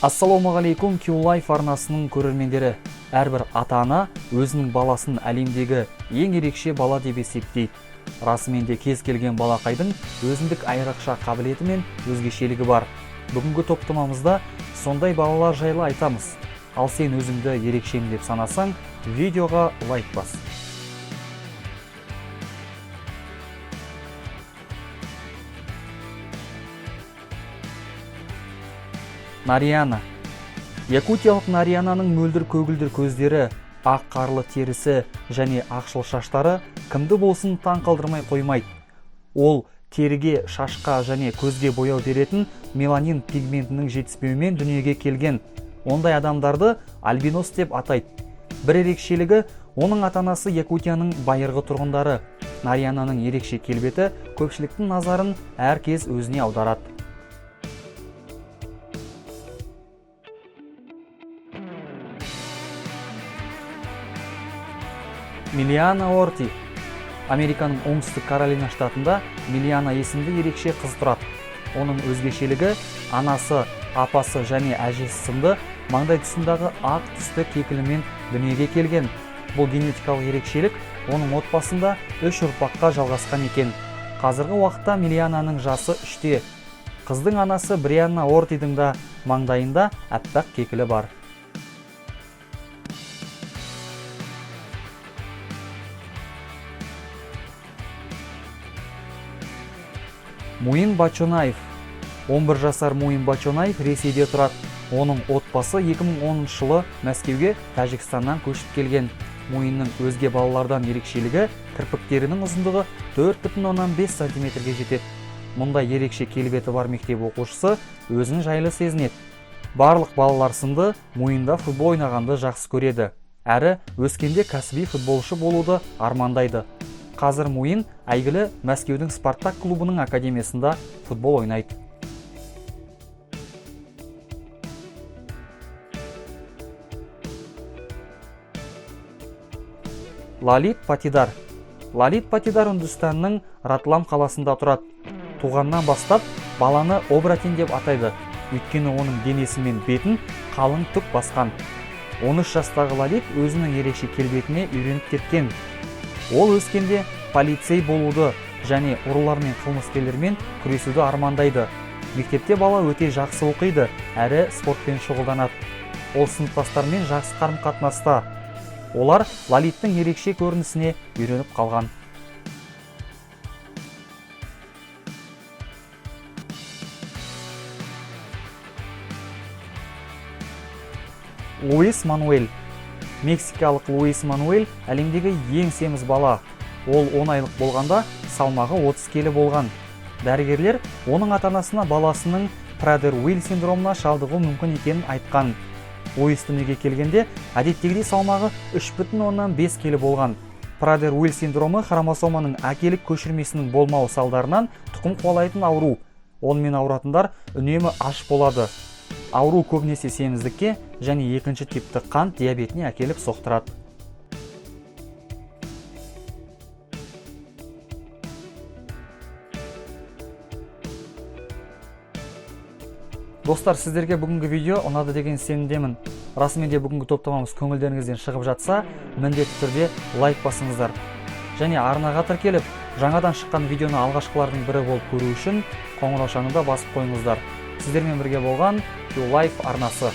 Ассалаумағалейкум, Q-Life арнасының көрермендері. Әрбір ата-ана өзінің баласын әлемдегі ең ерекше бала деп есептейді. Расымен де кез келген балақайдың өзіндік айрықша қабілеті мен өзгешелігі бар. Бүгінгі топтамамызда сондай балалар жайлы айтамыз. Ал сен өзіңді ерекшемін деп санасаң, видеоға лайк бас. Нарияна. Якутиялық Нариянаның мөлдір көгілдір көздері, ақ қарлы терісі және ақшыл шаштары кімді болсын таң қалдырмай қоймайды. Ол теріге, шашқа және көзге бояу беретін меланин пигментінің жетіспеуімен дүниеге келген. Ондай адамдарды альбинос деп атайды. Бір ерекшелігі, оның ата-анасы Якутияның байырғы тұрғындары. Нариянаның ерекше келбеті көпшіліктің назарын әркез өзіне аударады. Милиана Орти. Американың оңтүстік Каролина штатында Милиана есімді ерекше қыз тұрады. Оның өзгешелігі анасы, апасы және әжесі сынды маңдай тұсындағы ақ түсті кекілімен дүниеге келген. Бұл генетикалық ерекшелік оның отбасында 3 ұрпаққа жалғасқан екен. Қазіргі уақытта Милиананың жасы 3-те. Қыздың анасы Брианна Ортидің да маңдайында әппақ кекілі бар. Муин Бачонаев. 11 жасар Муин Бачонаев Ресейде тұрады. Оның отбасы 2010 жылы Мәскеуге Тәжікстаннан көшіп келген. Муиннің өзге балалардан ерекшелігі кірпіктерінің ұзындығы 4,5 см-ге жетеді. Мұндай ерекше келбеті бар мектеп оқушысы өзін жайлы сезінеді. Барлық балалар сынды Муинда футбол ойнағанды жақсы көреді. Әрі өскенде кәсіби футболшы болуды армандайды. Қазір Муин әйгілі Мәскеудің Спартак клубының академиясында футбол ойнайды. Лалит Патидар. Лалит Патидар Үндістанның Ратлам қаласында тұрады. Туғаннан бастап баланы обратин деп атайды. Өйткені оның денесі мен бетін қалың түк басқан. 13 жастағы Лалит өзінің ерекше келбетіне үйреніп кеткен. Ол өскенде полицей болуды және ұрылар мен қылмыскерлермен күресуді армандайды. Мектепте бала өте жақсы оқиды, әрі спортпен шұғылданады. Ол сыныптастармен жақсы қарым-қатынаста. Олар Лалиттің ерекше көрінісіне үйреніп қалған. Луис Мануэль. Мексикалық Луис Мануэль әлемдегі ең семіз бала. Ол 10 айлық болғанда салмағы 30 келі болған. Дәрігерлер оның ата-анасына баласының Прадер-Уилл синдромына шалдығуы мүмкін екенін айтқан. Луис дүниеге келгенде әдеттегідей салмағы 3,5 келі болған. Прадер-Уилл синдромы хромосоманың әкелік көшірмесінің болмауы салдарынан тұқым қуалайтын ауру. Онымен ауыратындар үнемі аш болады. Ауру көбінесе семіздікке және екінші типті қант диабетіне әкеліп соқтырады. Достар, сіздерге бүгінгі видео ұнады деген сенімдемін. Расымен де бүгінгі топтамамыз көңілдеріңізден шығып жатса, міндетті түрде лайк басыңыздар. Және арнаға тіркеліп, жаңадан шыққан видеоны алғашқылардың бірі болып көру үшін қоңыраушаны да басып қойыңыздар. Сіздермен бірге болған Q-Life арнасы.